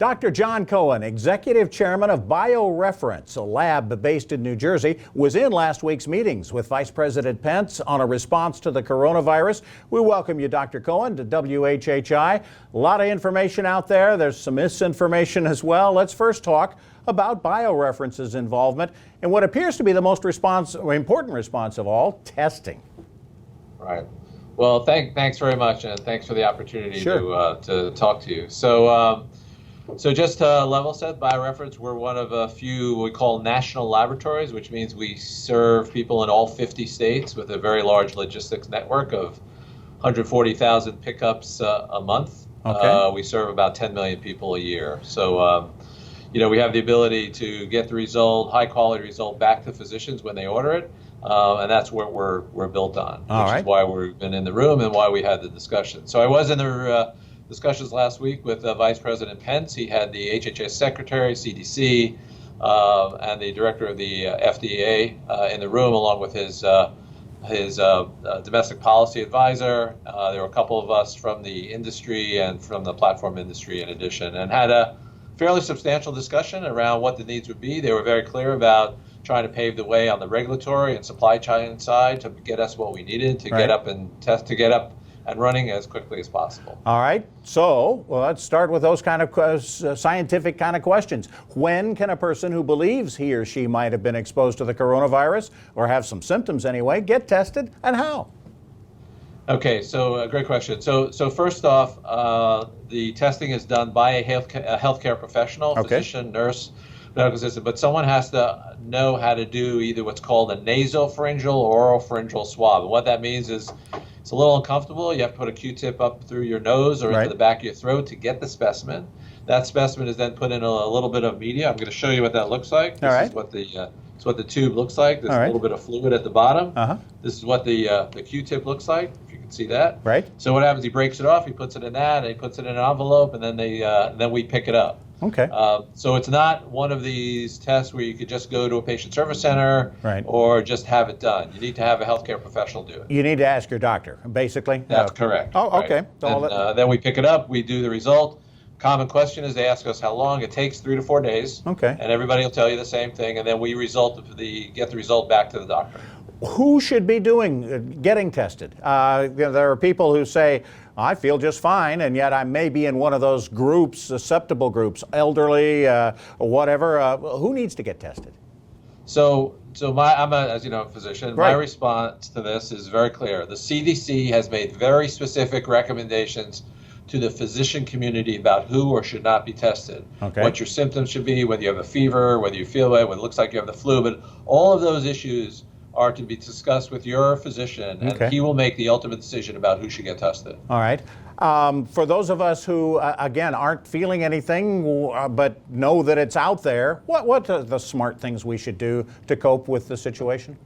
Dr. Jon Cohen, Executive Chairman of BioReference, a lab based in New Jersey, was in last week's meetings with Vice President Pence on a response to the coronavirus. We welcome you, Dr. Cohen, to WHHI. A lot of information out there. There's some misinformation as well. Let's first talk about BioReference's involvement in what appears to be the most important response of all, testing. Right. Well, thanks very much, and thanks for the opportunity to talk to you. So just to level set, BioReference, we're one of a few we call national laboratories, which means we serve people in all 50 states with a very large logistics network of 140,000 pickups a month. Okay. We serve about 10 million people a year. So, we have the ability to get the result, high quality result, back to physicians when they order it. And that's what we're built on, which is why we've been in the room and why we had the discussion. So I was in the discussions last week with Vice President Pence. He had the HHS Secretary, CDC, and the Director of the FDA in the room, along with his domestic policy advisor. There were a couple of us from the industry and from the platform industry in addition, and had a fairly substantial discussion around what the needs would be. They were very clear about trying to pave the way on the regulatory and supply chain side to get us what we needed to get up and test, to get up and running as quickly as possible. All right. So let's start with those kind of scientific kind of questions. When can a person who believes he or she might have been exposed to the coronavirus or have some symptoms anyway get tested, and how? Okay, so great question. So first off, the testing is done by a healthcare professional, physician, nurse, medical assistant, but someone has to know how to do either what's called a nasopharyngeal or oropharyngeal swab. And what that means is it's a little uncomfortable. You have to put a Q-tip up through your nose or into the back of your throat to get the specimen. That specimen is then put in a little bit of media. I'm going to show you what that looks like. This is what the tube looks like. There's a little bit of fluid at the bottom. This is what the Q-tip looks like, if you can see that. Right. So what happens, he breaks it off, he puts it in that, and he puts it in an envelope, and then then we pick it up. Okay. So it's not one of these tests where you could just go to a patient service center or just have it done. You need to have a healthcare professional do it. You need to ask your doctor, basically? That's correct. Oh, okay. And, then we pick it up, we do the result. Common question is they ask us how long. It takes 3 to 4 days. Okay. And everybody will tell you the same thing, and then we get the result back to the doctor. Who should be getting tested? There are people who say, I feel just fine, and yet I may be in one of those groups, susceptible groups, elderly, or whatever. Who needs to get tested? So I'm as you know, a physician. My response to this is very clear. The CDC has made very specific recommendations to the physician community about who or should not be tested. What your symptoms should be, whether you have a fever, whether you feel bad, whether it looks like you have the flu, but all of those issues are to be discussed with your physician, and he will make the ultimate decision about who should get tested. All right. For those of us who, again, aren't feeling anything but know that it's out there, what are the smart things we should do to cope with the situation?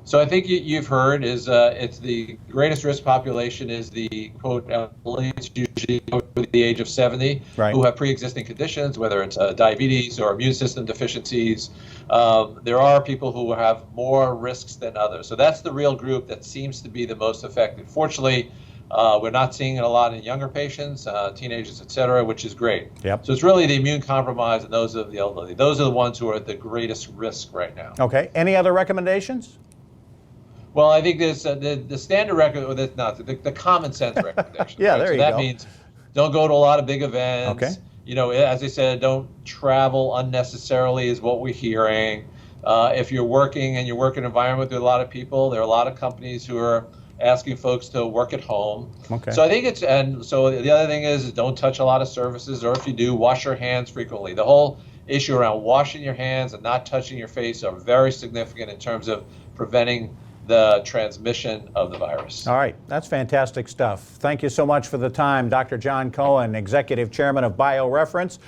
So I think you've heard is it's the greatest risk population is the quote elderly, usually over the age of 70, who have pre-existing conditions, whether it's diabetes or immune system deficiencies. There are people who have more risks than others. So that's the real group that seems to be the most affected. Fortunately, we're not seeing it a lot in younger patients, teenagers, et cetera, which is great. So it's really the immune compromised and those of the elderly. Those are the ones who are at the greatest risk right now. Okay. Any other recommendations? Well, I think there's the standard the common sense recommendation. There you go. That means don't go to a lot of big events. As I said, don't travel unnecessarily is what we're hearing. If you're working and you work in an environment with a lot of people, there are a lot of companies who are asking folks to work at home. So I think so the other thing is don't touch a lot of surfaces, or if you do, wash your hands frequently. The whole issue around washing your hands and not touching your face are very significant in terms of preventing the transmission of the virus. All right, that's fantastic stuff. Thank you so much for the time, Dr. Jon Cohen, Executive Chairman of BioReference.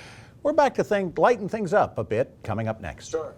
We're back to lighten things up a bit coming up next. Sure.